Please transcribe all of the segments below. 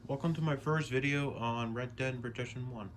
Welcome to my first video on Red Dead Redemption 1.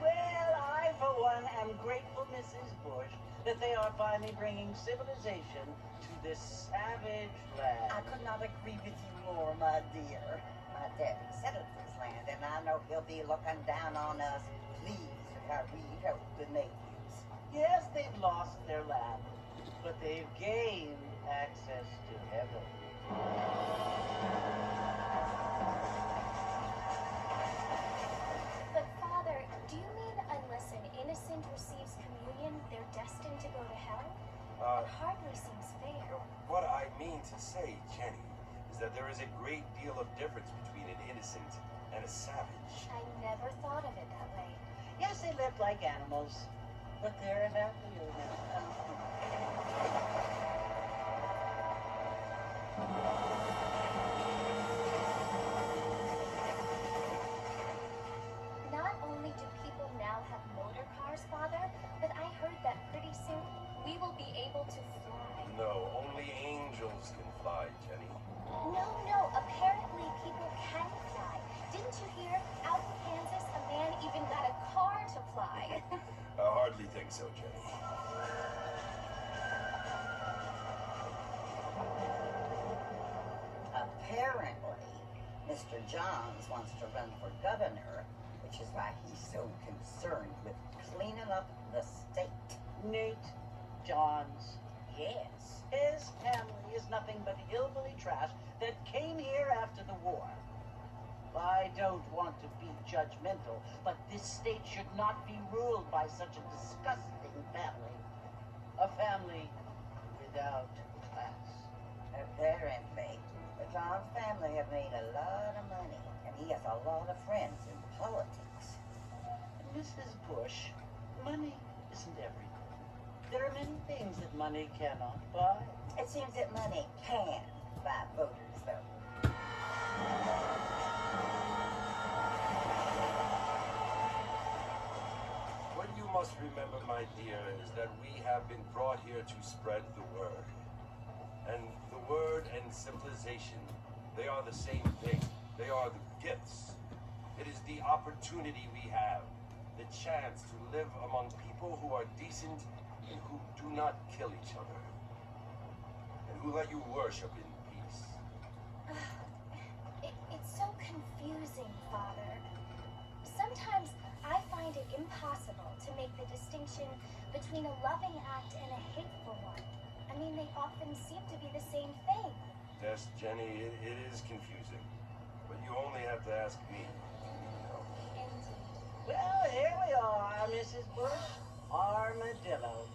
Well, I, for one, am grateful, Mrs. Bush, that they are finally bringing civilization to this savage land. I could not agree with you more, my dear. My daddy settled this land, and I know he'll be looking down on us, pleased with how we help the natives. Yes, they've lost their land, but they've gained access to heaven. But Father, do you mean unless an innocent receives communion, they're destined to go to hell? That hardly seems fair. What I mean to say, Jenny, is that there is a great deal of difference between an innocent and a savage. I never thought of it that way. Yes, they lived like animals, but they're about real now. Not only do people now have motor cars, Father, but I heard that pretty soon we will be able to fly. No, only angels can fly, Jenny. No, apparently people can fly. Didn't you hear? Out in Kansas, a man even got a car to fly. I hardly think so, Jenny. Apparently, Mr. Johns wants to run for governor, which is why he's so concerned with cleaning up the state. Nate Johns. Yes. His family is nothing but hillbilly trash that came here after the war. I don't want to be judgmental, but this state should not be ruled by such a disgusting family. A family without class. Apparently, the Johns family have made a lot of money, and he has a lot of friends in politics. Mrs. Bush, money isn't everything. There are many things that money cannot buy. It seems that money can buy voters, though. What you must remember, my dear, is that we have been brought here to spread the word. And the word and civilization, they are the same thing. They are the gifts. It is the opportunity we have, the chance to live among people who are decent and who do not kill each other, and who let you worship in peace. It's so confusing, Father. Sometimes I find distinction between a loving act and a hateful one. I mean, they often seem to be the same thing. Yes, Jenny, it is confusing. But you only have to ask me. Indeed. Well, here we are, Mrs. Bush. Armadillo.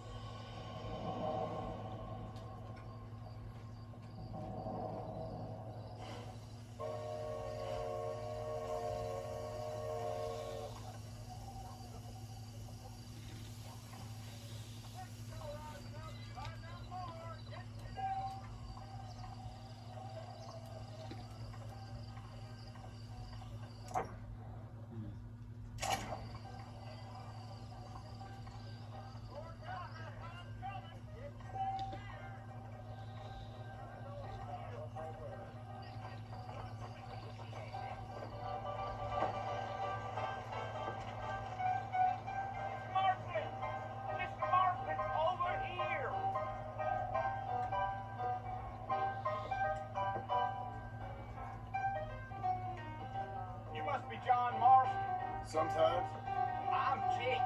John Marston. Sometimes. I'm Jake.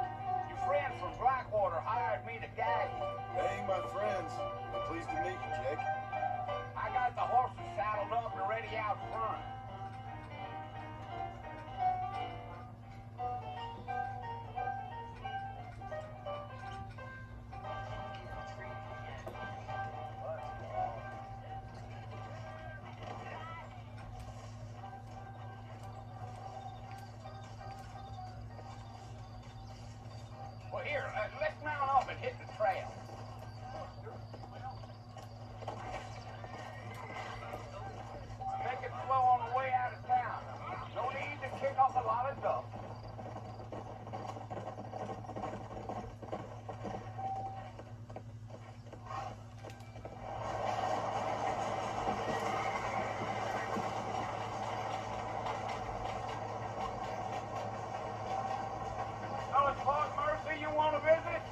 Your friends from Blackwater hired me to guide you. They ain't my friends. But pleased to meet you, Jake. I got the horses saddled up and ready out front. Well, here, let's mount up and hit the trail. Make it slow on the way out of town. No need to kick up a lot of dust. Oh, it's Fort Mercy you want to visit?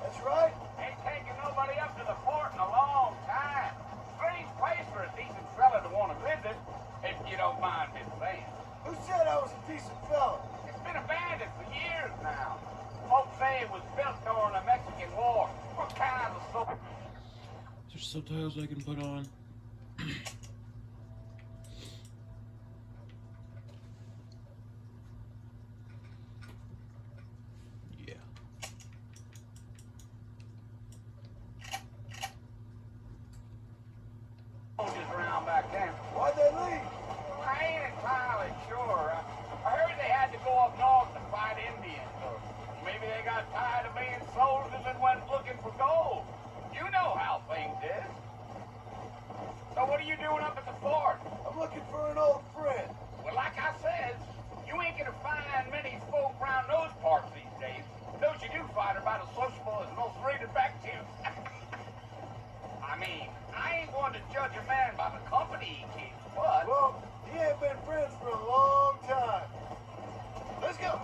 That's right. Ain't taking nobody up to the fort in a long time. Strange place for a decent fella to want to visit, if you don't mind me saying. Who said I was a decent fella? It's been abandoned for years now. Folks say it was built during the Mexican War. What kind of so? There's subtitles I can put on. Yeah. Soldiers around back then. Why'd they leave? I ain't entirely sure. I heard they had to go up north to fight Indians. Or maybe they got tired of being soldiers and went looking for gold. You know how things is. So what are you doing up at the fort? I'm looking for an old friend. Well, like I said, you ain't gonna find many folk around those parts these days. Those you do find are about as sociable as most rated back to. I mean, I ain't going to judge a man by the company he keeps, but... Well, he ain't been friends for a long time. Let's go.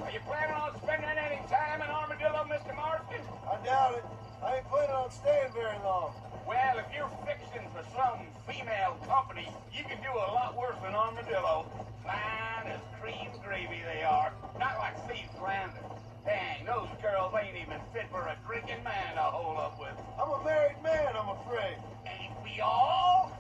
Are you planning on spending any time in Armadillo, Mr. Marston? I doubt it. I ain't planning on staying very long. Well, if you're fixing for some female company, you can do a lot worse than Armadillo. Fine as cream gravy they are. Not like Steve Glander. Dang, those girls ain't even fit for a drinking man to hold up with. I'm a married man, I'm afraid. Ain't we all?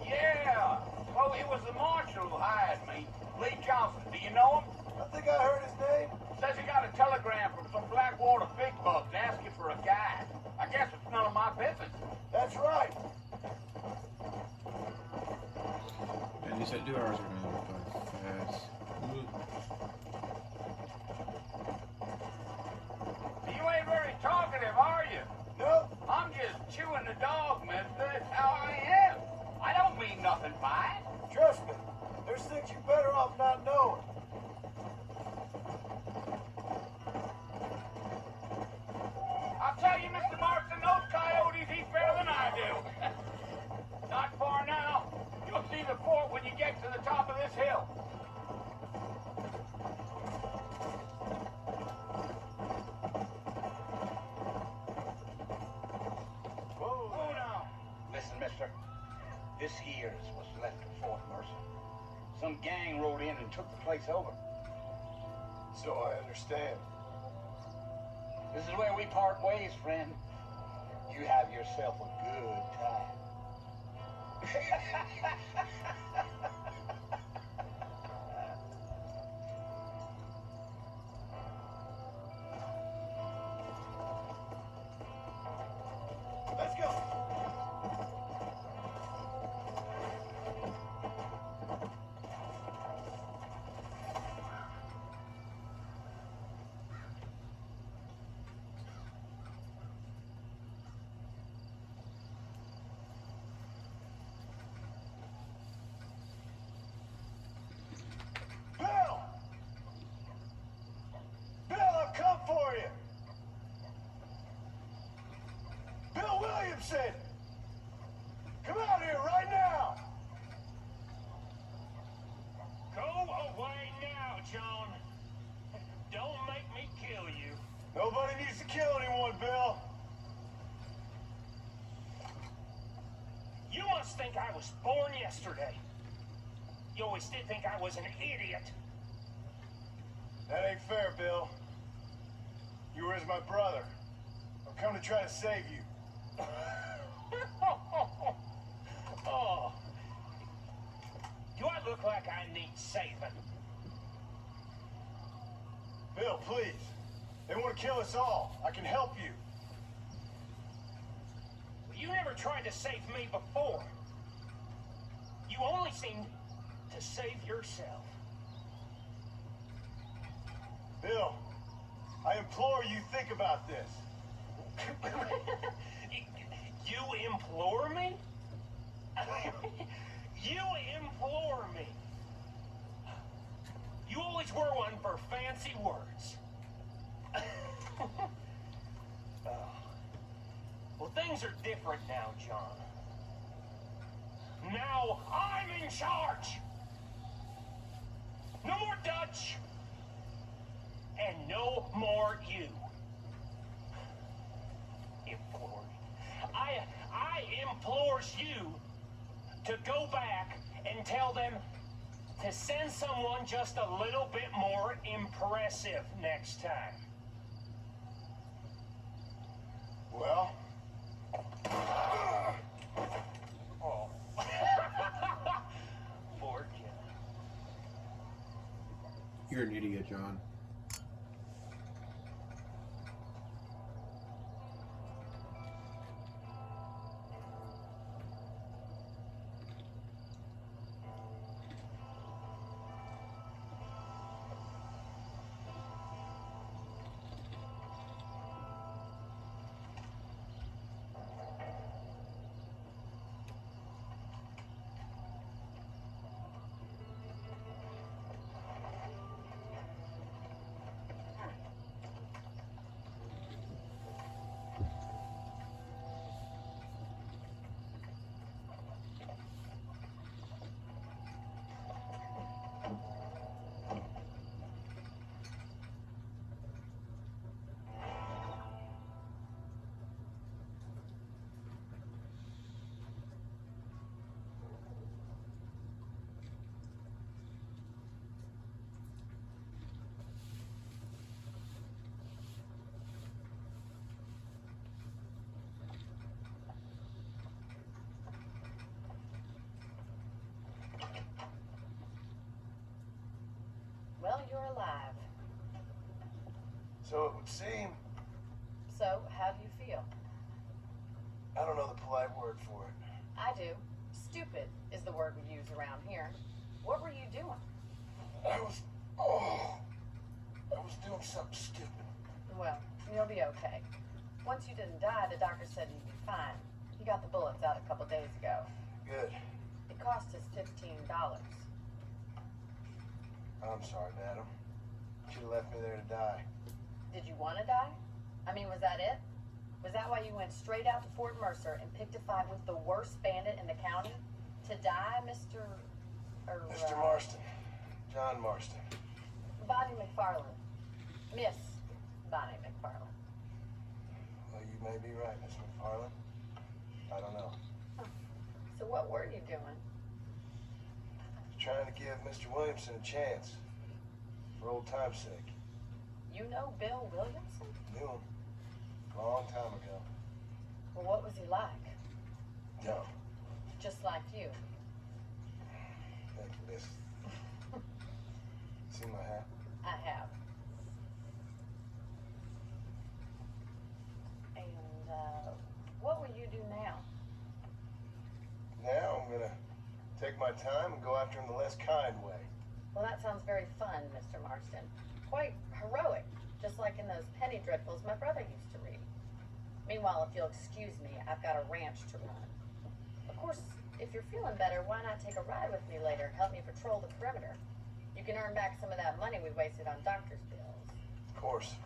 Yeah. Oh, it was the marshal who hired me. Lee Johnson. Do you know him? I think I heard his name. Says he got a telegram from some Blackwater big bugs asking for a guide. I guess it's none of my business. That's right. And these 2 hours are gonna go by fast. You ain't very talkative, are you? No, I'm just chewing the dog, mister. That's how I am. I don't mean nothing by it. trust me. There's things you're better off not knowing. I'll tell you, Mr. Marston, those coyotes eat better than I do. Not far now. You'll see the fort when you get to the top of this hill. This here is what's left of Fort Mercer. Some gang rode in and took the place over. So I understand. This is where we part ways, friend. You have yourself a good time. Let's go. Bill! Bill, I've come for you! Bill Williamson! Come out here right now! Go away now, John. Don't make me kill you. Nobody needs to kill anyone, Bill. You must think I was born yesterday. You always did think I was an idiot. That ain't fair, Bill. You were as my brother. I've come to try to save you. Oh. Do I look like I need saving? Bill, please. They want to kill us all. I can help you. You never tried to save me before. You only seemed to save yourself. Bill, I implore you, think about this. You implore me? You implore me. You always were one for fancy words. Oh. Well, things are different now, John. Now I'm in charge. No more Dutch. And no more you. Implore. I implores you to go back and tell them to send someone just a little bit more impressive next time. Well, Oh. Poor John. You're an idiot, John. Well, you're alive. so it would seem, So, how do you feel? I don't know the polite word for it. I do. Stupid is the word we use around here. What were you doing? I was doing something stupid. Well, you'll be okay. Once you didn't die, the doctor said you'd be fine. He got the bullets out a couple days ago. Good. It cost us $15. I'm sorry, madam. Should have left me there to die. Did you want to die? I mean, was that it? Was that why you went straight out to Fort Mercer and picked a fight with the worst bandit in the county? To die, Mr. Mr. Marston. John Marston. Bonnie McFarland. Miss Bonnie McFarland. Well, you may be right, Miss McFarland. I don't know. So what were you doing? Trying to give Mr. Williamson a chance. For old time's sake. You know Bill Williamson? Knew him. Long time ago. Well, what was he like? Dumb. Just like you. Thank you, miss. See my hat? I have. And, what will you do now? Now I'm gonna take my time and go after him the less kind way. Well, that sounds very fun, Mr. Marston. Quite heroic, just like in those penny dreadfuls my brother used to read. Meanwhile, if you'll excuse me, I've got a ranch to run. Of course, if you're feeling better, why not take a ride with me later and help me patrol the perimeter? You can earn back some of that money we wasted on doctor's bills. Of course.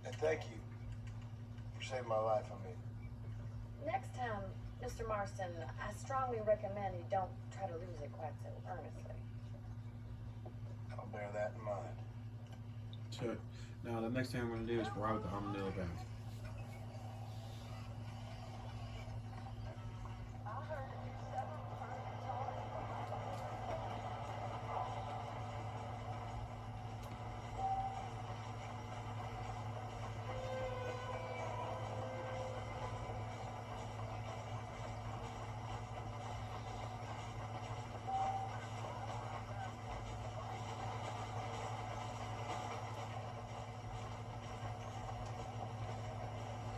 And thank you for saving my life, I mean. Next time, Mr. Marston, I strongly recommend you don't try to lose it quite so earnestly. I'll bear that in mind. So, now the next thing I'm going to do is ride with the armadillo back.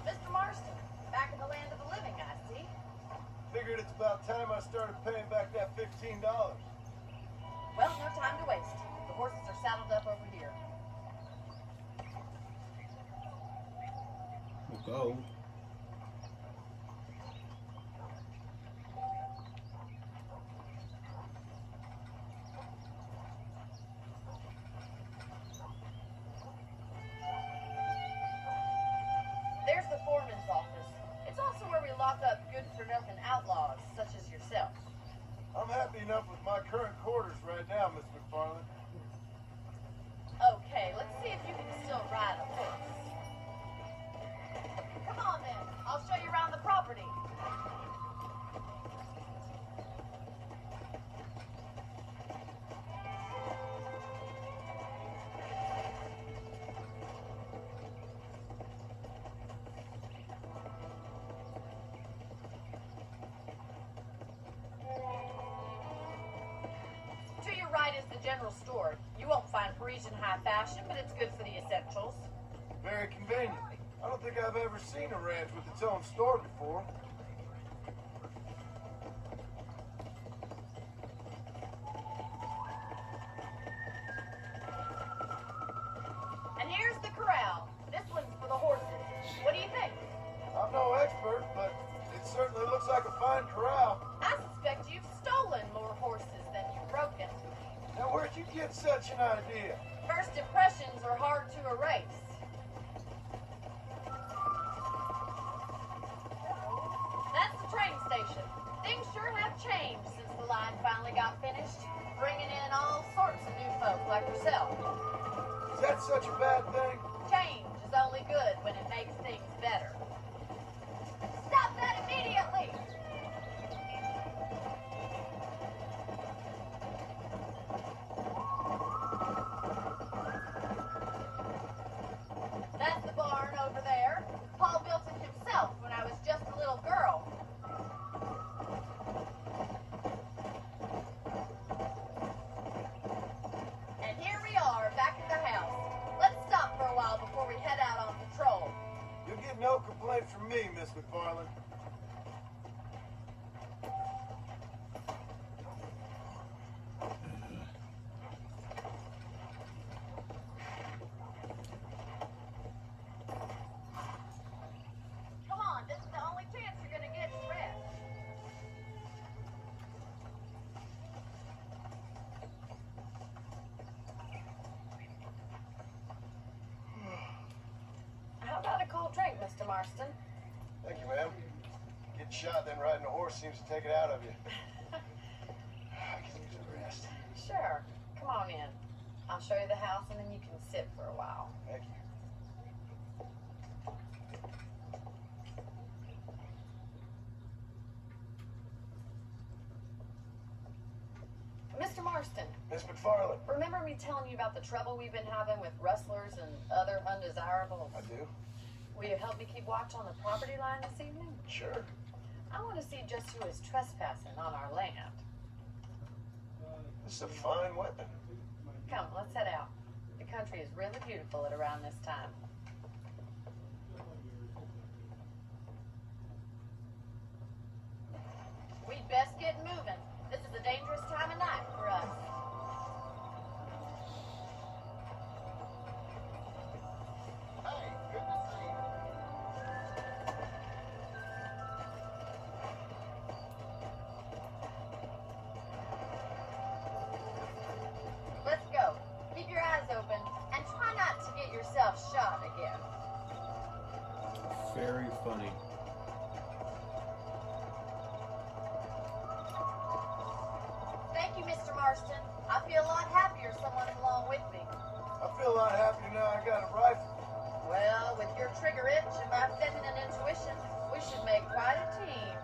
Mr. Marston, back in the land of the living, I see. Figured it's about time I started paying back that $15. Well, no time to waste. The horses are saddled up over here. We'll go. There's the foreman's office. It's also where we lock up good-for-nothing outlaws, such as yourself. I'm happy enough with my current quarters right now, Miss McFarland. Okay, let's see if you can still ride a horse. Come on then, I'll show you around the property. To your right is the general store. You won't find Parisian high fashion, but it's good for the essentials. Very convenient. I don't think I've ever seen a ranch with its own store before. And here's the corral. This one's for the horses. What do you think? I'm no expert, but it certainly looks like a fine corral. I suspect you've stolen more horses than you've broken. Now, where'd you get such an idea? First impressions are hard to erase. That's the train station. Things sure have changed since the line finally got finished, bringing in all sorts of new folk like yourself. Is that such a bad thing? Change is only good when it makes things better. Stop that immediately! That's the barn over there. Paul built it himself when I was just a little girl. And here we are, back at the house. Let's stop for a while before we head out on patrol. You'll get no complaint from me, Miss McFarland. Come on, this is the only chance you're gonna get to rest. How about a cold drink, Mr. Marston? Thank you, ma'am. Getting shot, then riding a horse seems to take it out of you. I can use a rest. Sure. Come on in. I'll show you the house and then you can sit for a while. Thank you. Marston, Miss McFarland. remember me telling you about the trouble we've been having with rustlers and other undesirables? I do. Will you help me keep watch on the property line this evening? Sure. I want to see just who is trespassing on our land. This is a fine weapon. Come, let's head out. The country is really beautiful at around this time. We'd best get moving. This is a dangerous time of night for us. Hey, good to see you. Let's go. Keep your eyes open and try not to get yourself shot again. Very funny. Thank you, Mr. Marston. I feel a lot happier someone's along with me. I feel a lot happier now I got a rifle. Well, with your trigger itch and my feminine intuition, we should make quite a team.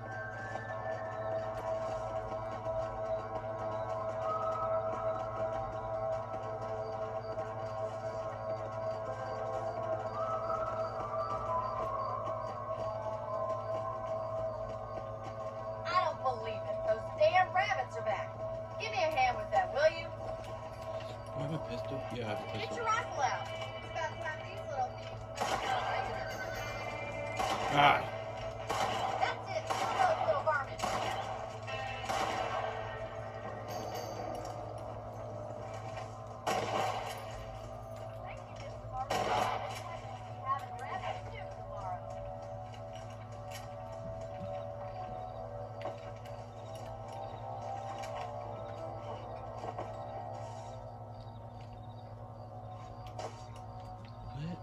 I don't believe it. Those damn rabbits are back. Give me a hand with that, will you? Do I have a pistol? Yeah, I have a Get pistol. your rifle out. It's about time these little thieves moved out later. Ah! That's it. Kill those little varmints. Thank you, Mr. Marston. We'll be having rabbit stew tomorrow. What?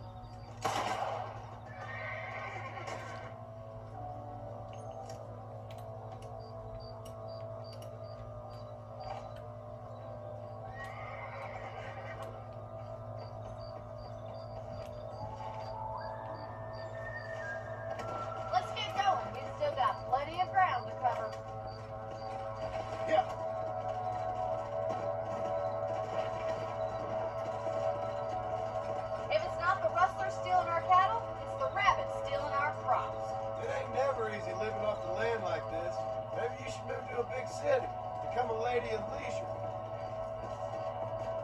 Let's get going. We've still got plenty of ground to cover. Yeah. If it's not the rustlers stealing our cattle, it's the rabbits stealing our crops. It ain't never easy living off the land like this. Maybe you should move to a big city. Become a lady of leisure.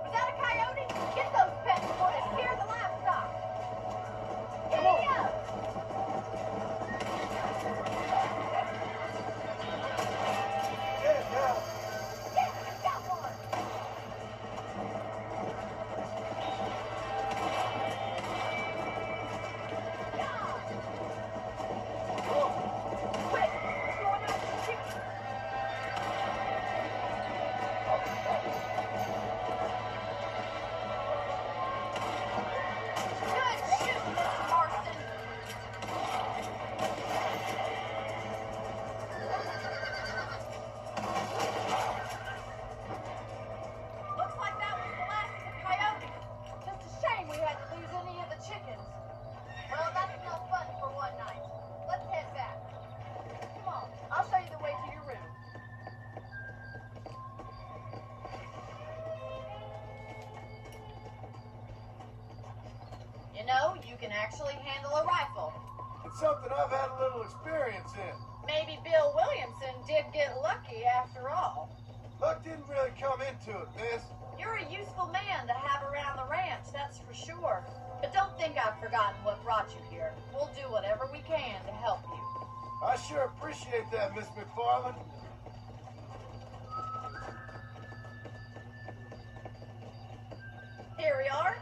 Was that a coyote? Get those pets before they scare the livestock. Giddy up! Yeah, now. Yeah, we got one! Quick! We're going after the chicken! Good shoot, Mr. Marston! Looks like that was the last of the coyotes. Just a shame we had to lose any of the chickens. Well, that's enough fun for one night. Let's head back. Come on, I'll show you the way to your room. You know, you can actually handle a rifle. It's something I've had a little experience in. Maybe Bill Williamson did get lucky after all. Luck didn't really come into it, miss. You're a useful man to have around the ranch, that's for sure. But don't think I've forgotten what brought you here. We'll do whatever we can to help you. I sure appreciate that, Miss McFarland. Here we are.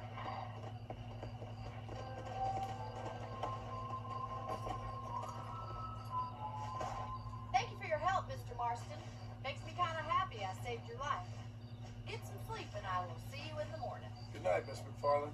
Thank you for your help, Mr. Marston. Makes me kind of happy I saved your life. Get some sleep and I will see you in the morning. Good night, Miss McFarland.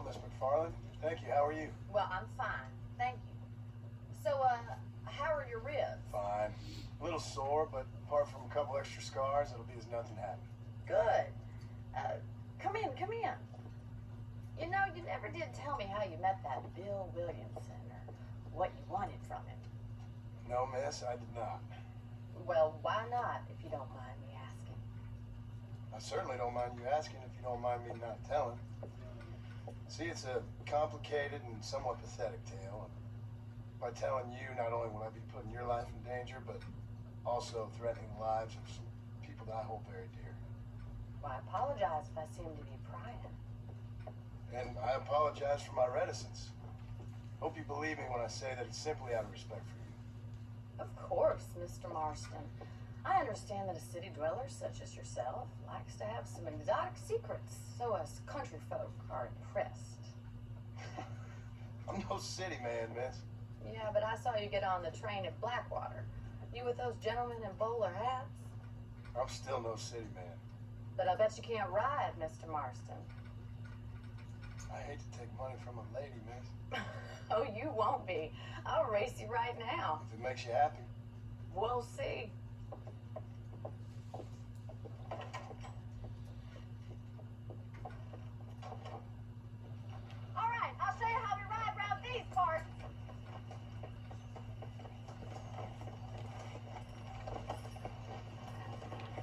Miss McFarland. Thank you. How are you? Well, I'm fine. Thank you. So, how are your ribs? Fine. A little sore, but apart from a couple extra scars, it'll be as nothing happened. Good. Come in, come in. You know, you never did tell me how you met that Bill Williamson or what you wanted from him. No, miss, I did not. Well, why not, if you don't mind me asking? I certainly don't mind you asking if you don't mind me not telling. See, it's a complicated and somewhat pathetic tale. By telling you, not only will I be putting your life in danger, but also threatening the lives of some people that I hold very dear. Well, I apologize if I seem to be prying. And I apologize for my reticence. Hope you believe me when I say that it's simply out of respect for you. Of course, Mr. Marston. I understand that a city dweller such as yourself likes to have some exotic secrets, so us country folk are impressed. I'm no city man, miss. Yeah, but I saw you get on the train at Blackwater. You with those gentlemen in bowler hats? I'm still no city man. But I bet you can't ride, Mr. Marston. I hate to take money from a lady, miss. Oh, you won't be. I'll race you right now. If it makes you happy. We'll see. All right, I'll show you how we ride around these parts.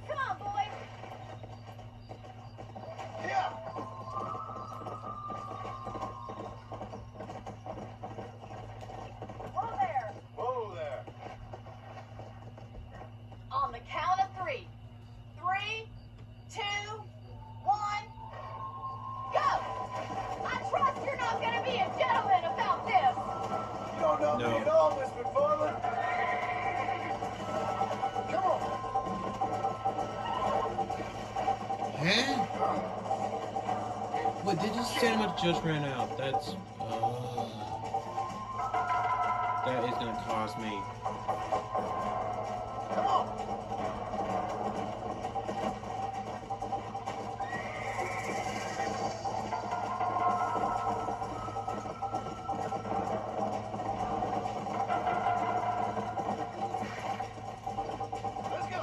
Come on, boys. Yeah! Whoa there. Whoa there! On the count of 3. 3, 2, 1, go! I trust you're not gonna be a gentleman about this. You don't know No. me at all, Miss McFarland. Come on! Huh? What, they just said much just ran out. That's, that is gonna cost me. Come on! Let's go!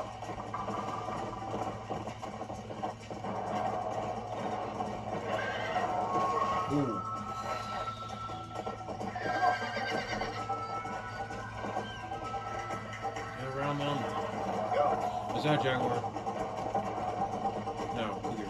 Ooh. Get around them. Go! Is that a jaguar? No, cougar.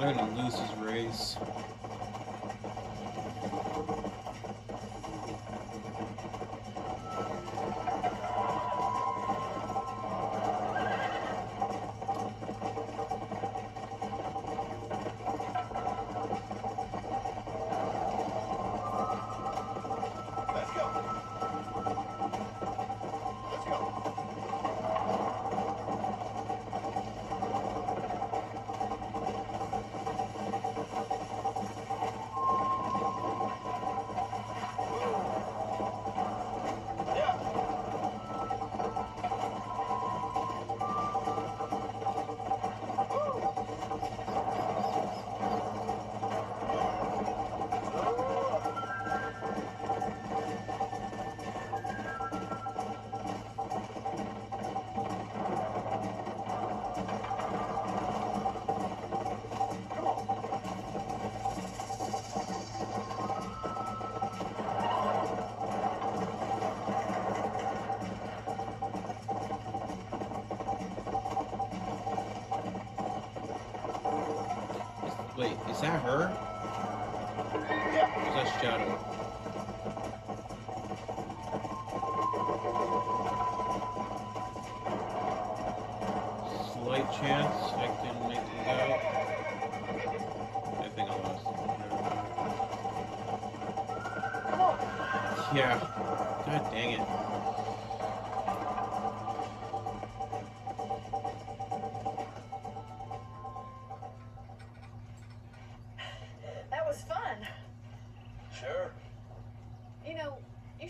I'm gonna lose his race. Let's go! Let's go! Yeah! Come on! Wait, is that her? Yeah! Or is that Shadow? Slight chance I can make it out. I think I lost. Come on! Yeah. God dang it.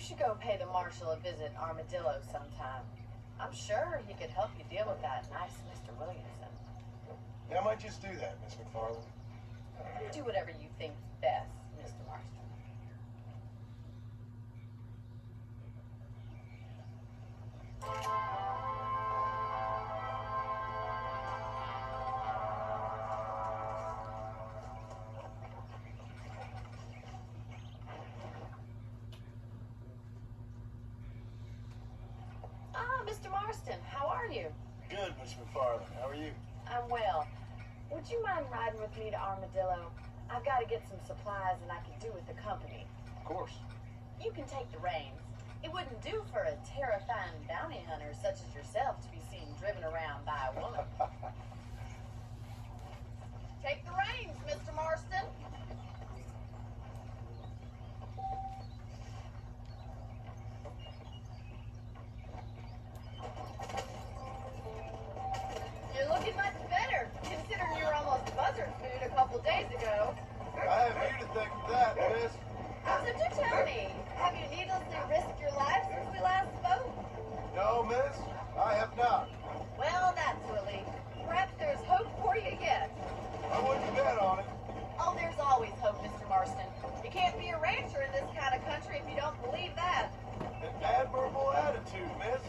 should go pay the marshal a visit in Armadillo sometime. I'm sure he could help you deal with that nice Mr. Williamson. Yeah, I might just do that, Miss McFarland. Do whatever you think's best, Mr. Marston. Ah, Mr. Marston, how are you? Good, Miss McFarland. How are you? I'm well. Would you mind riding with me to Armadillo? I've got to get some supplies and I can do with the company. Of course. You can take the reins. It wouldn't do for a terrifying bounty hunter such as yourself to be seen driven around by a woman. Take the reins, Mr. Marston. You're looking much better, considering you were almost buzzard food a couple days ago. I have you to thank for that, Miss. So do tell me, have you needlessly risked your life since we last spoke? No, Miss, I have not. Well, that's a relief. Perhaps there's hope for you yet. I wouldn't bet on it. Oh, there's always hope, Mr. Marston. You can't be a rancher in this kind of country if you don't believe that. An admirable attitude, Miss.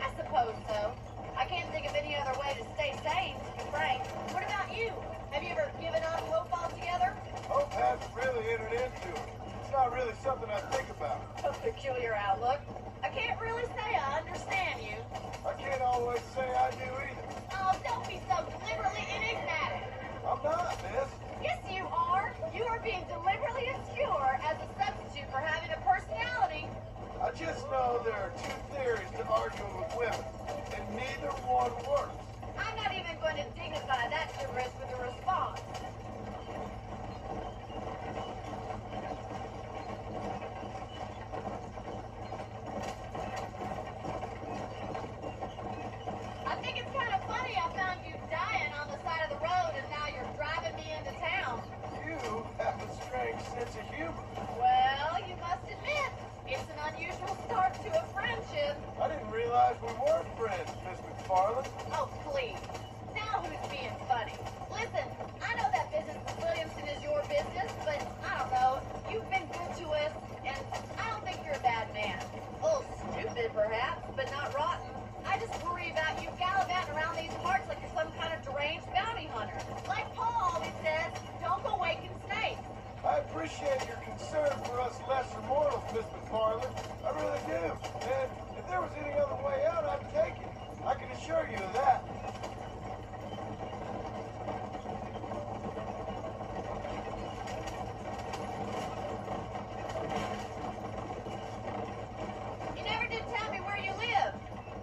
I suppose so. I can't think of any other way to stay sane, to be frank. What about you? Have you ever given up hope altogether? Hope hasn't really entered into it. It's not really something I think about. A peculiar outlook. I can't really say I understand you. I can't always say I do either. Oh, don't be so deliberately enigmatic. I'm not, Miss. Yes, you are. You are being deliberately obscure as a substitute for having a personality. I just know there are two theories to arguing with women, and neither one works. I'm not even going to dignify that gibberish with a response. I think it's kind of funny I found you dying on the side of the road and now you're driving me into town. You have a strange sense of humor. Well, you must admit, it's an unusual start to a friendship. I didn't realize we were friends, Miss McFarland. Oh, please. Now who's being funny? Listen, I know that business with Williamson is your business, but I don't know. You've been good to us, and I don't think you're a bad man. A little stupid, perhaps, but not rotten. I just worry about you gallivanting around these parts like you're some kind of deranged bounty hunter. Like Paul always says, don't go waking snakes. I appreciate your concern for us lesser mortals, Miss McFarland. I really do. And if there was any other way out, I'd take it. I can assure you of that. You never did tell me where you live.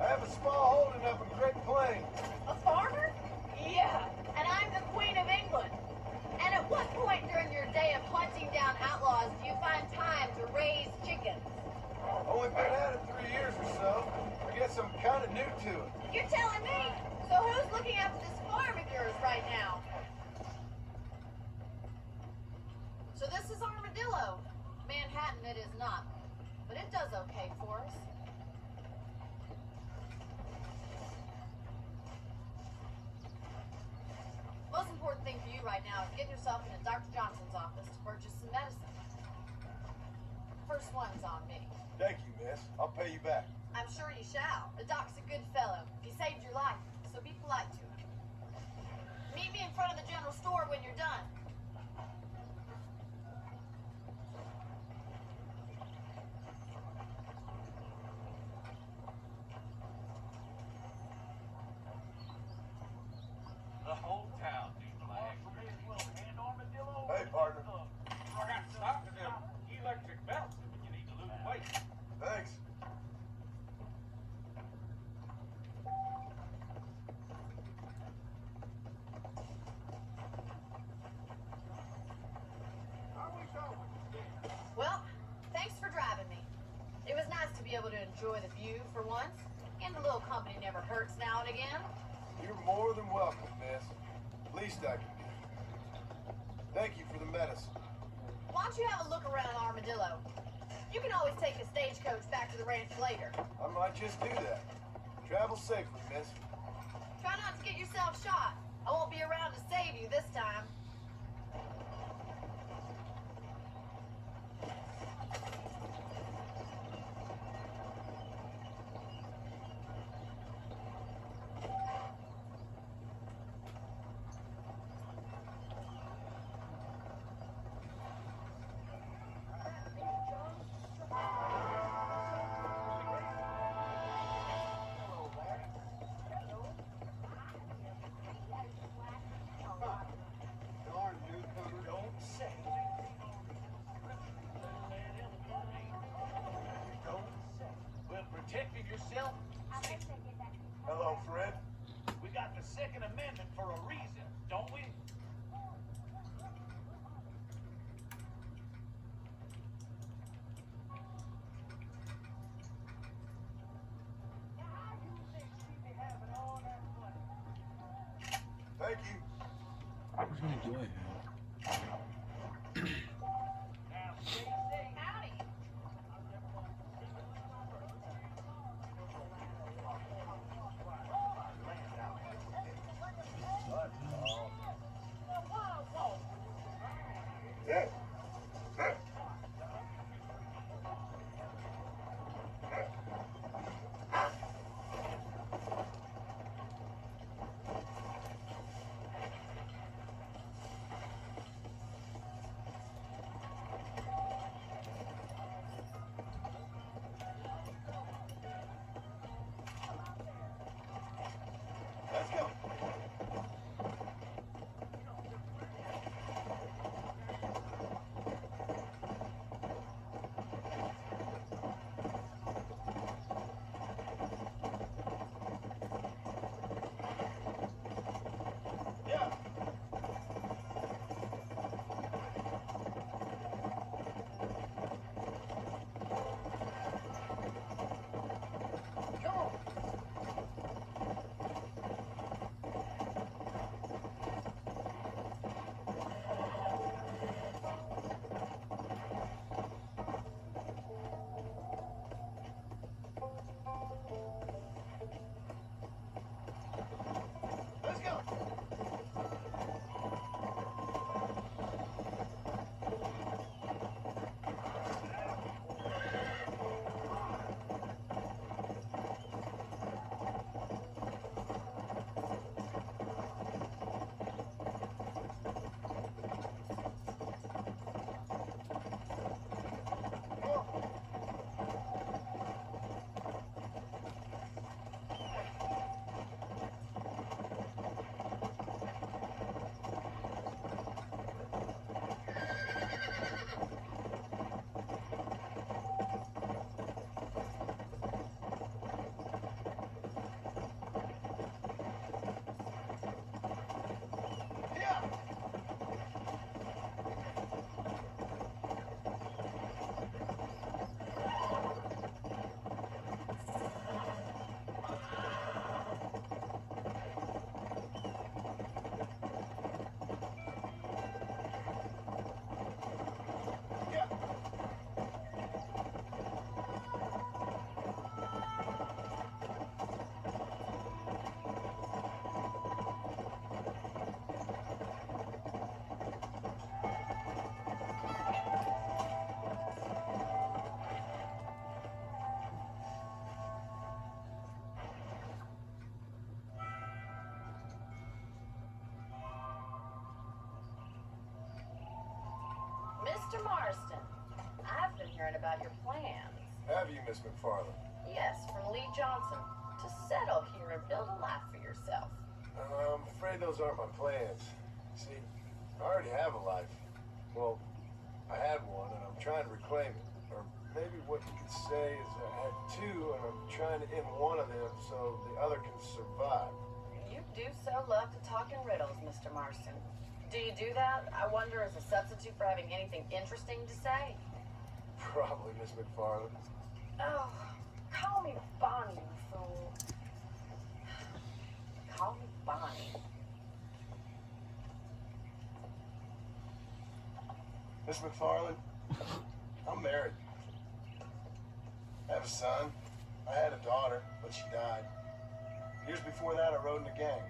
I have a small holding up in Great Plains. A farmer? Yeah, and I'm the Queen of England. And at what point during your day of hunting down outlaws do you find time to raise chickens? Only been at it 3 years or so. I guess I'm kind of new to it. You're telling me? So who's looking after this farm of yours right now? So this is Armadillo. Manhattan it is not. But it does okay for us. Most important thing for you right now is getting yourself into Dr. Johnson's office to purchase some medicine. First one's on me. Thank you, miss. I'll pay you back. I'm sure you shall. The doc's a good fellow. He saved your life, so be polite to him. Meet me in front of the general store when you're done. The whole town needs my extra. Hey, partner. I got to stop with them electric belts if you need to lose weight. Thanks. Well, thanks for driving me. It was nice to be able to enjoy the view for once, and a little company never hurts now and again. You're more than welcome, miss. Least I can do. Thank you for the medicine. Why don't you have a look around Armadillo? You can always take a stagecoach back to the ranch later. I might just do that. Travel safely, miss. Try not to get yourself shot. I won't be around to save you this time. Protected yourself? Hello, Fred. We got the Second Amendment for a reason, don't we? Thank you. Which one do I have? Howdy. Let's go. Yeah. Come on. Let's go. Yeah. Yeah. Mr. Marston, I've been hearing about your plans. Have you, Miss McFarland? Yes, from Lee Johnson. To settle here and build a life for yourself. I'm afraid those aren't my plans. See, I already have a life. Well, I had one, and I'm trying to reclaim it. Or maybe what you could say is I had two, and I'm trying to end one of them so the other can survive. You do so love to talk in riddles, Mr. Marston. Do you do that, I wonder, as a substitute for having anything interesting to say? Probably, Miss McFarland. Oh, call me Bonnie, you fool. Call me Bonnie. Miss McFarland, I'm married. have a son. I had a daughter, but she died. Years before that, I rode in a gang.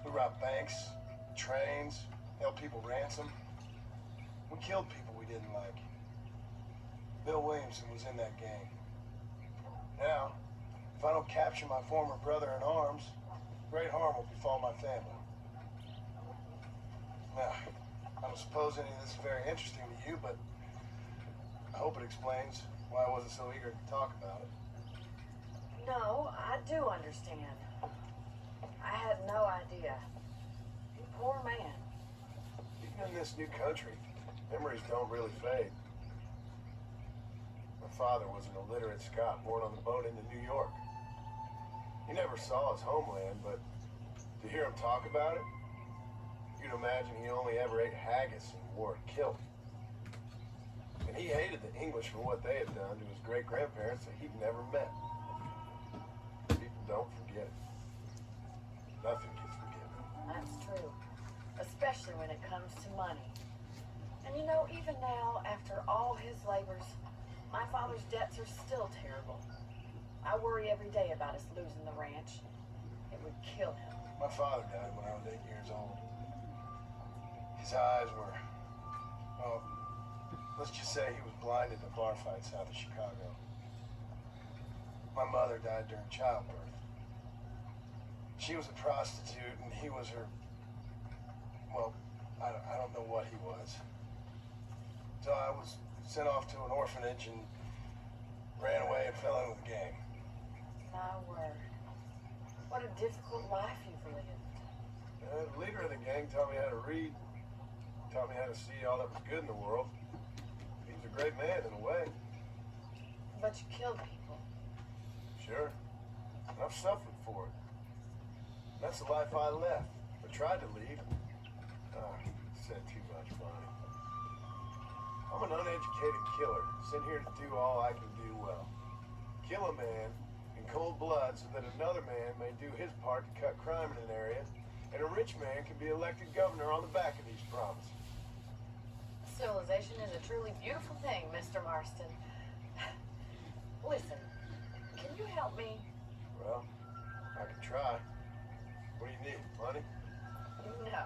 We robbed banks, trains, held people ransom. We killed people we didn't like. Bill Williamson was in that gang. Now, if I don't capture my former brother in arms, great harm will befall my family. Now, I don't suppose any of this is very interesting to you, but I hope it explains why I wasn't so eager to talk about it. No, I do understand. I had no idea. You poor man. Even in this new country, memories don't really fade. My father was an illiterate Scot born on the boat into New York. He never saw his homeland, but to hear him talk about it, you'd imagine he only ever ate haggis and wore a kilt. And he hated the English for what they had done to his great-grandparents that he'd never met. People don't forget. Nothing gets forgiven. That's true. Especially when it comes to money. And you know, even now, after all his labors, my father's debts are still terrible. I worry every day about us losing the ranch. It would kill him. My father died when I was 8 years old. His eyes were, well, let's just say he was blinded in a bar fight south of Chicago. My mother died during childbirth. She was a prostitute and he was her, well, I don't know what he was. So I was sent off to an orphanage and ran away and fell in with the gang. My word. What a difficult life you've lived. The leader of the gang taught me how to read, taught me how to see all that was good in the world. He was a great man in a way. But you killed people. Sure. And I've suffered for it. And that's the life I left, or tried to lead. Said too much, Bonnie. I'm an uneducated killer, sent here to do all I can do well. Kill a man in cold blood so that another man may do his part to cut crime in an area, and a rich man can be elected governor on the back of these promises. Civilization is a truly beautiful thing, Mr. Marston. Listen, can you help me? Well, I can try. What do you need, money? No,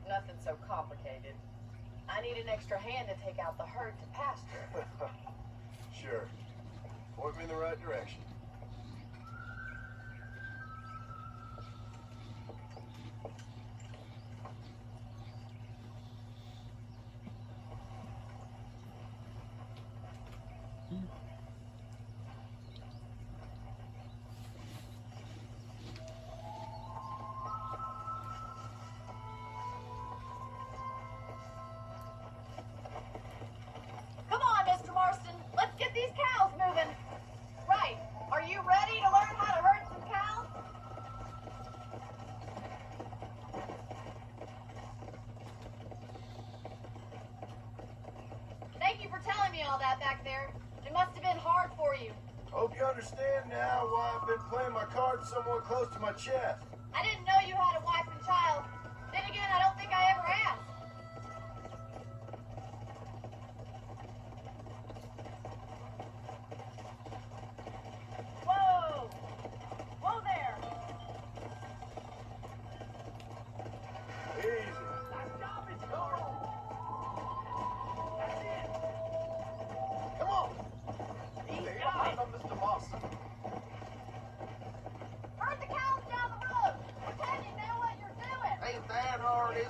nothing so complicated. I need an extra hand to take out the herd to pasture. Sure. Point me in the right direction. Come on, Mr. Marston. Let's get these cows moving. Right. Are you ready to learn how to herd some cows? Thank you for telling me all that back there. It must have been hard for you. Hope you understand now why I've been playing my cards somewhat close to my chest. I didn't know you had a wife and child. Then again, I don't think I ever asked. Whoa! Whoa there! Easy. Come on. Stay behind them, Mr. Marston. Herd the cows down the road! Pretend you know what you're doing! Ain't that hard, is it?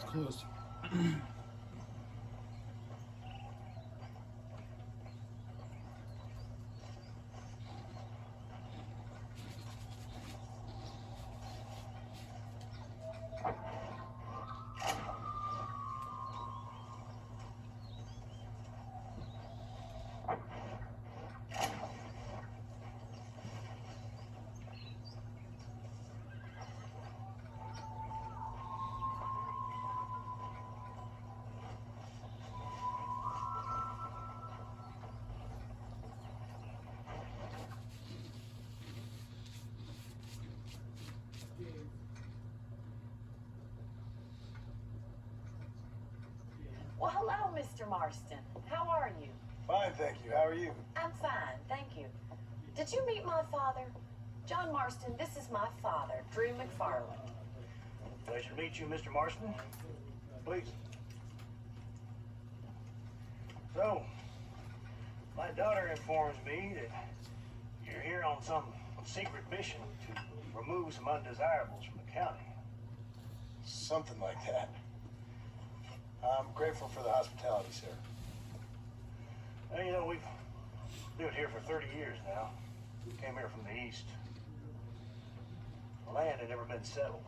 close. Well, hello, Mr. Marston. How are you? Fine, thank you. How are you? I'm fine, thank you. Did you meet my father? John Marston, this is my father, Drew McFarland. Pleasure to meet you, Mr. Marston. Please. So, my daughter informs me that you're here on some secret mission to remove some undesirables from the county. Something like that. I'm grateful for the hospitality, sir. Well, you know, we've lived here for 30 years now. We came here from the east. The land had never been settled.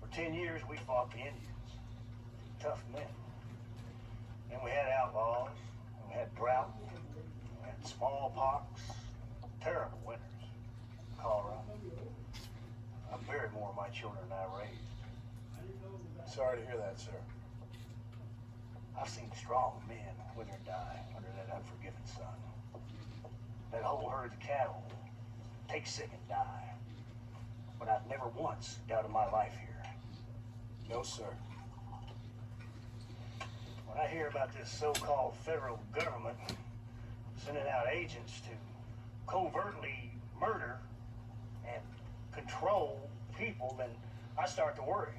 For 10 years, we fought the Indians. Tough men. Then we had outlaws, and we had drought, we had smallpox, terrible winters, cholera. I buried more of my children than I raised. Sorry to hear that, sir. I've seen strong men wither and die under that unforgiving sun. That whole herd of cattle take sick and die. But I've never once doubted my life here. No, sir. When I hear about this so-called federal government sending out agents to covertly murder and control people, then I start to worry.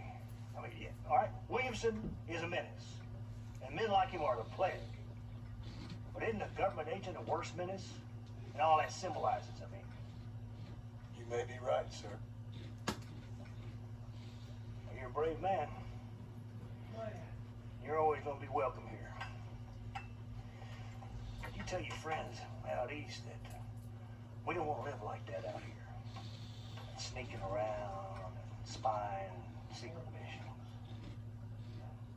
I mean, yeah, all right, Williamson is a menace, and men like him are the plague. But isn't a government agent a worse menace? And all that symbolizes, I mean. You may be right, sir. You're a brave man. You're always going to be welcome here. You tell your friends out east that we don't want to live like that out here. Sneaking around and spying secret missions.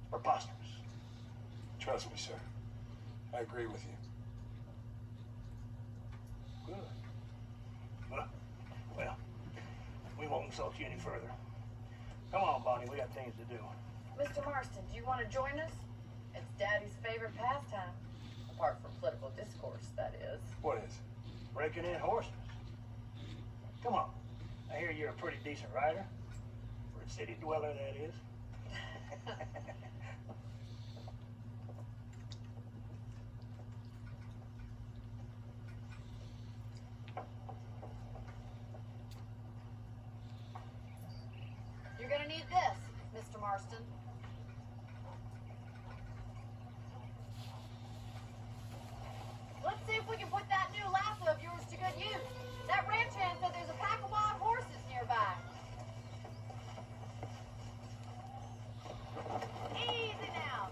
Preposterous. Trust me, sir. I agree with you. Good. Well, we won't insult you any further. Come on, Bonnie, we got things to do. Mr. Marston, do you want to join us? It's Daddy's favorite pastime. Apart from political discourse, that is. What is? Breaking in horses. Come on. I hear you're a pretty decent rider. For a city dweller, that is. You're gonna need this, Mr. Marston. Let's see if we can put that new lasso of yours to good use. That ranch hand said there's a pack of wild horses nearby. Easy now.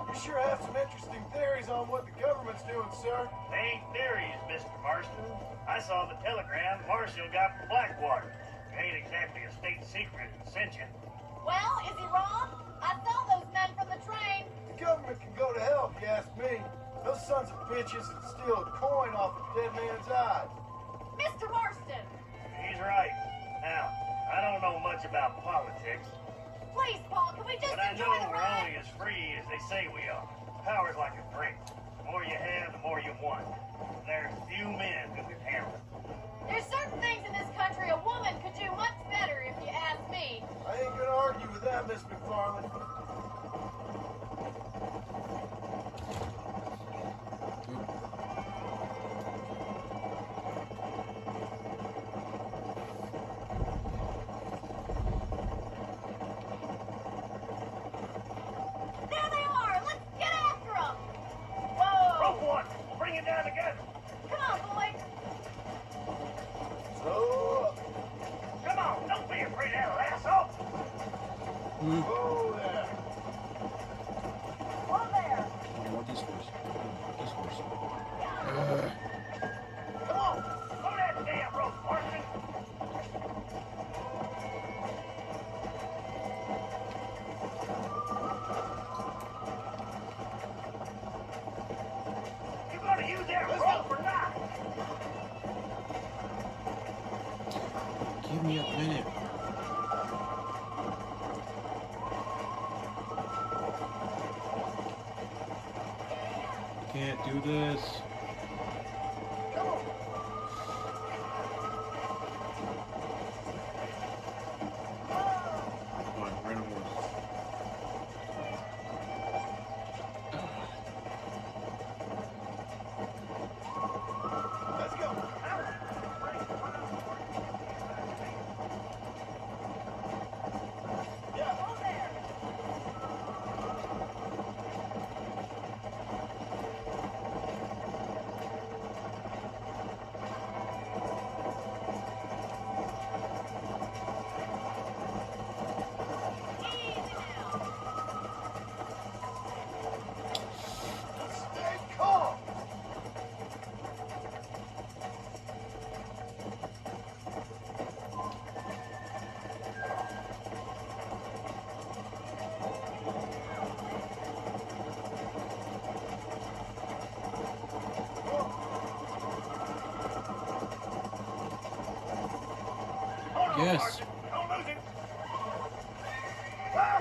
You sure have some interesting theories on what the government's doing, sir. They ain't theories, Mr. Marston. I saw the telegram Marshall got from Blackwater. It ain't exactly a state secret and sent you. Well, is he wrong? I saw those men from the train. The government can go to hell if you ask me. Those sons of bitches that steal a coin off a dead man's eye. Mr. Marston! He's right. Now, I don't know much about politics, Please, Paul, can we just but I know enjoy the we're ride? only as free as they say we are. Power's like a drink. The more you have, the more you want. There's few men who can handle it. There's certain things in this country a woman could do much better, if you ask me. I ain't gonna argue with that, Miss McFarland. There they are! Let's get me a minute. Can't do this. Come on, random horse. Let's go. Stay calm. Yes. Don't lose him. Wow.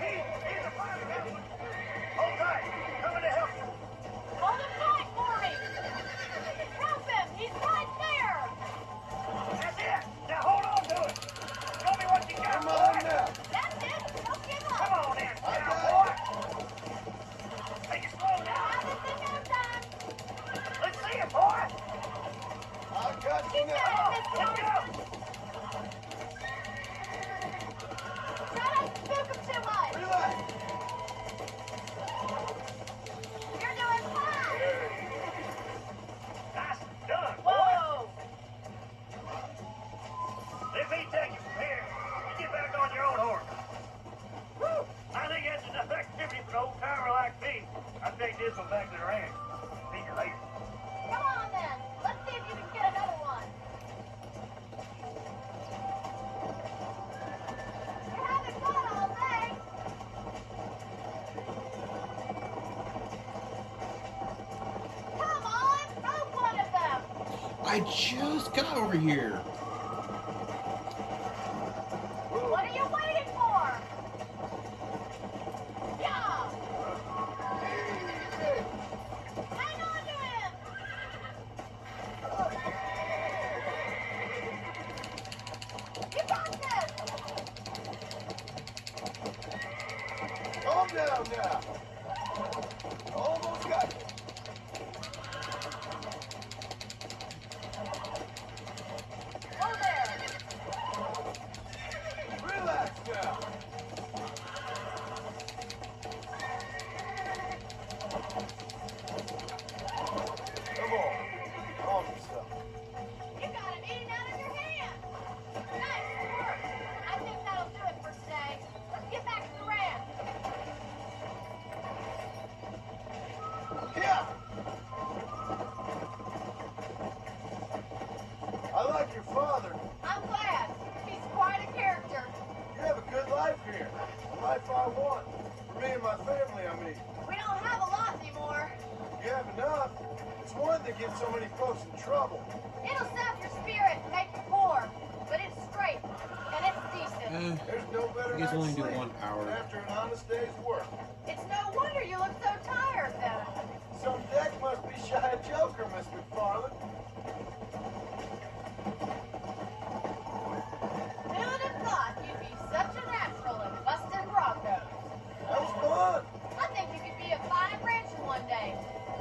He's a fire captain. Hold tight. Coming to help you. Hold him tight for me! Help him! He's right there! That's it. Now hold on to it. Show me what you got, Come boy. on now. That's it! Don't give up! Come on in. I Now, got boy. Take it slow now. Have this in no time! Let's see it, boy. I got you Keep now. at it, Mr. Let's go. Try not to spook him too much! Relax. You're doing fine! Nice done, boy. Whoa! Let me take you from here. You get back on your own horse. Woo! I think that's enough activity for an old timer like me. I'll take this one back to the ranch. See you later. Come on then! Let's see if you can get another one! You haven't gone all day! Come on! Rope one of them! I just got over here. What are you waiting for? Yeah! Hang on to him! You got this! Calm down now. Almost got you. Oh there! Relax now. Come on. Calm yourself. You got him eating out of your hand! Nice work! I think that'll do it for today. Let's get back to the ranch! Yeah. I like your father. I'm glad. He's quite a character. You have a good life here. The life I want. For me and my family, I mean. We don't have a lot anymore. You have enough. It's one that gets so many folks in trouble. It'll sap your spirit and make you poor. But it's straight. And it's decent. There's no better You guys night's only do sleep 1 hour. than after an honest day's work. It's no wonder you look so tired then. Some deck must be shy of Joker, Miss McFarland. Who would have thought you'd be such a natural at busting broncos? That was fun. I think you could be a fine rancher one day.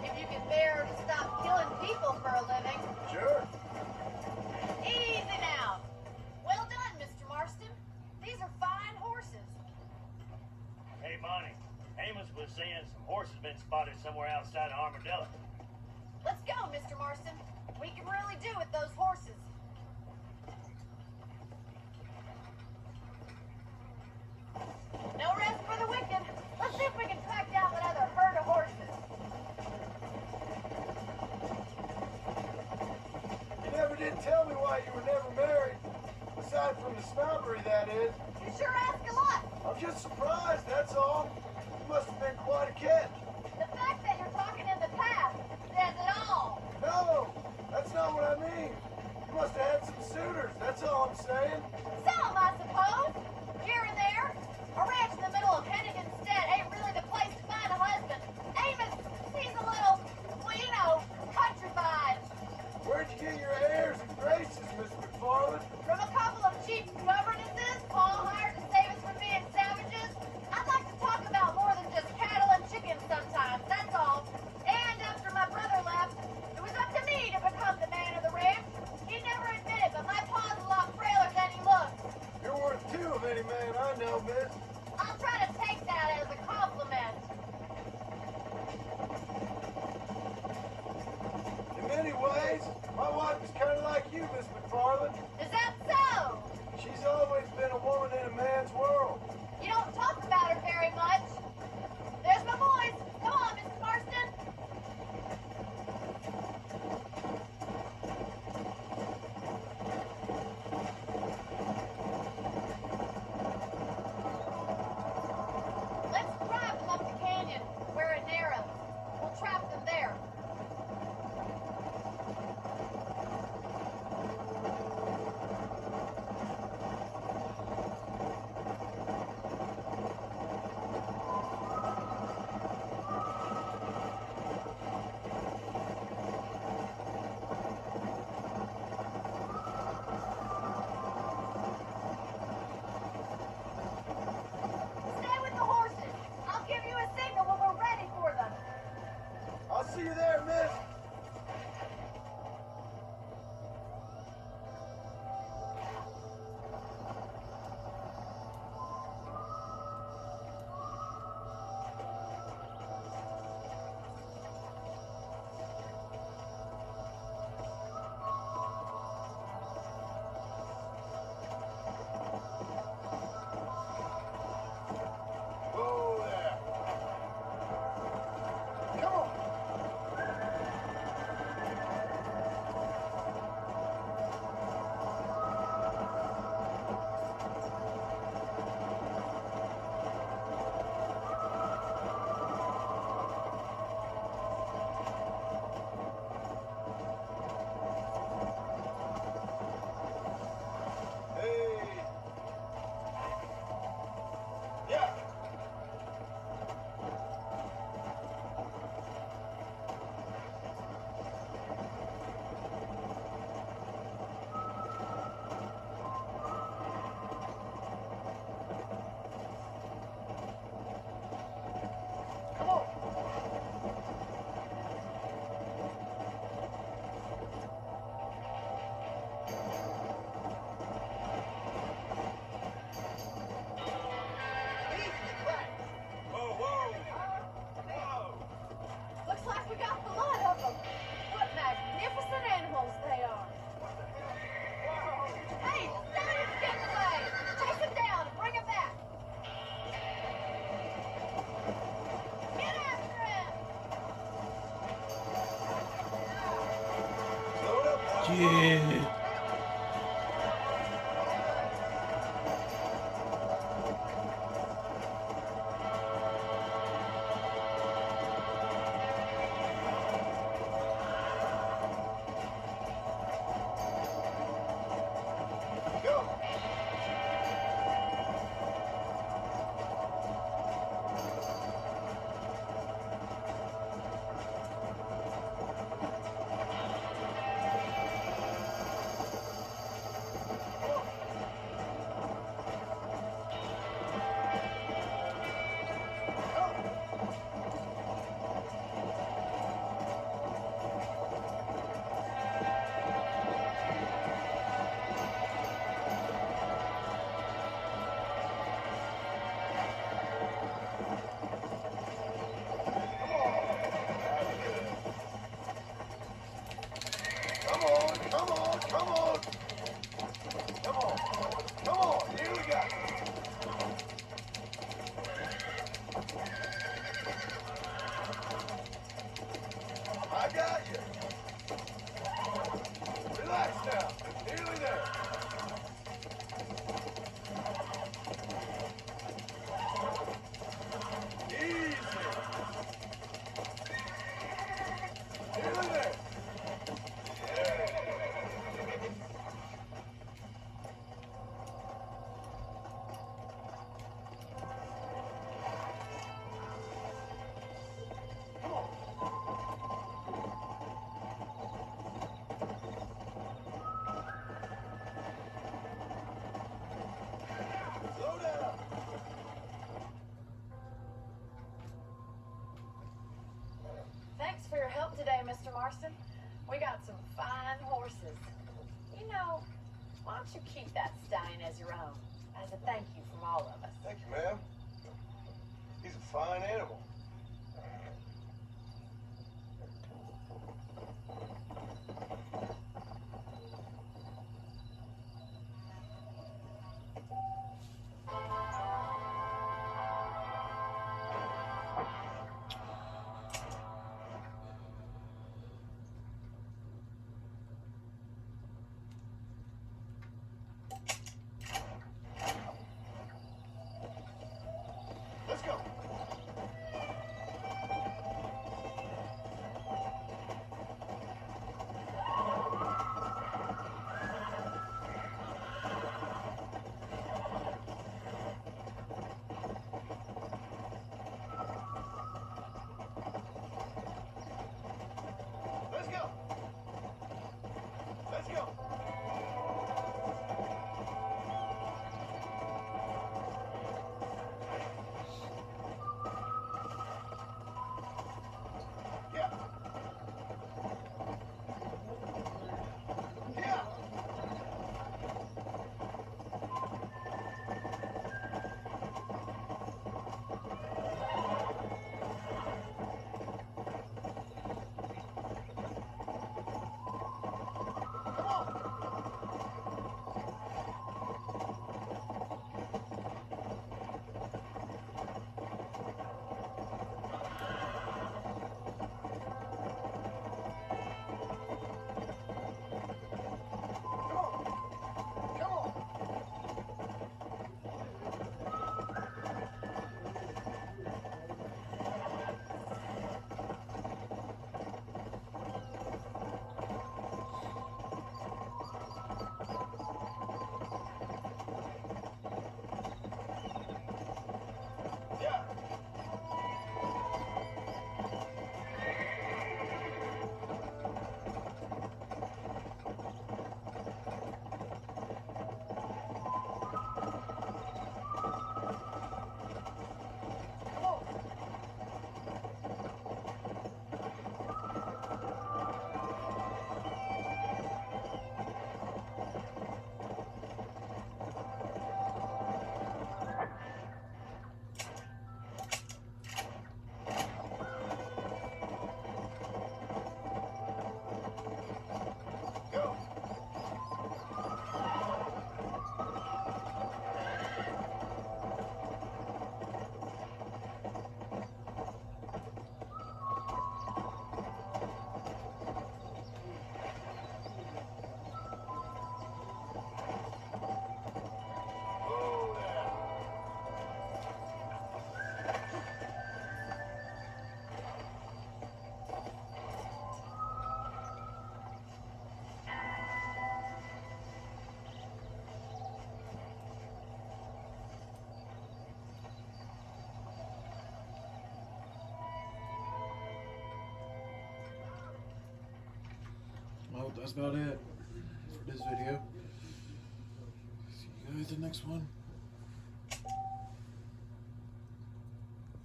If you could bear to stop killing people for a living. Sure. Easy now. Well done, Mr. Marston. These are fine horses. Hey, Bonnie. Amos was saying some horses been spotted somewhere outside of Armadillo. Let's go, Mr. Marston. We can really do with those horses. No rest for the wicked. Let's see if we can track down that other herd of horses. You never did tell me why you were never married. Aside from the snobbery, that is. You sure ask a lot. I'm just surprised, that's all. You must have been quite a catch. The fact that you're talking in the past says it all. No, that's not what I mean. You must have had some suitors, that's all I'm saying. magnificent animals they are. Hey, Steve, get away! Chase him down and bring him back. Get after him! Yeah. Come on, come on, come on. Come on, come on, here we go. I got you. Relax now, nearly there. Easy. Nearly there. Slow down. Thanks for your help today, Mr. Marston. We got some fine horses. You know, why don't you keep that stallion as your own, as a thank you from all of us? Thank you, ma'am. He's a fine animal. Let's go. Well, that's about it for this video. See you guys in the next one.